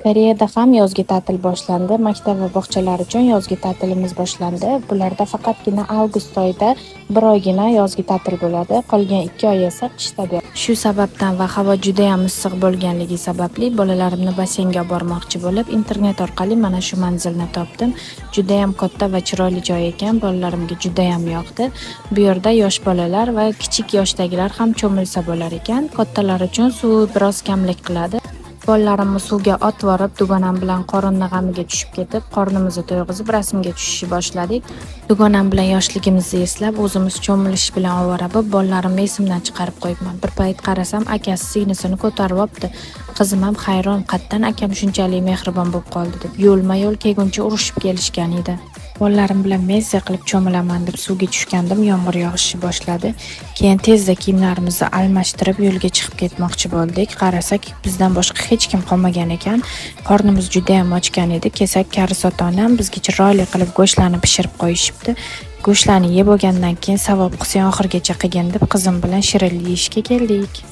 Koreyada ham yozgi ta'til boshlandi. Maktab va bog'chalar uchun yozgi ta'tilimiz boshlandi. Bularda faqatgina avgust oyida bir oygina yozgi ta'til bo'ladi. Qolgan 2 oy esa qishda bo'ladi. Shu sababdan va havo juda ham issiq bo'lganligi sababli bolalarimni basseynga olib bormoqchi bo'lib, internet orqali mana shu manzilni topdim. Juda ham katta va chiroyli joy ekan. Bolalarimga juda ham yoqdi. Bu yerda yosh bolalar va kichik yoshdagilar ham cho'milsa bo'lar ekan. Kattalar uchun suv biroz kamlik qiladi. Bolalarimni suvga otvorib, dugonam bilan qorinni g'amiga tushib ketib, qornimizni to'yg'izib rasmga tushishni boshladik. Dugonam bilan yoshligimizni eslab, o'zimiz cho'milish bilan ovora bo'lib, bolalarimni esimdan chiqarib qo'yibman. Bir payt qarasam, akasi singlisini ko'tarib olibdi. Qizim ham hayron, qatdan akam shunchalik mehribon bo'lib qoldi deb. Yo'lma-yo'l kelguncha urushib kelishgan edi. Bolalarim bilan mezza qilib cho'milaman deb suvga tushgandim, yomg'ir yog'ishni boshladi. Keyin tezda kiyimlarimizni almashtirib yo'lga chiqib ketmoqchi bo'ldik. Qarasak, bizdan boshqa hech kim qolmagan ekan. Qornimiz juda ham ochgan edi. Kesak kari sotonam bizga chiroyli qilib go'shtlarni pishirib qo'yishibdi. Go'shtlarni yeb bo'lgandan keyin savob qilsang oxirgacha qilgin deb qizim bilan shirinlik yeyishga keldik.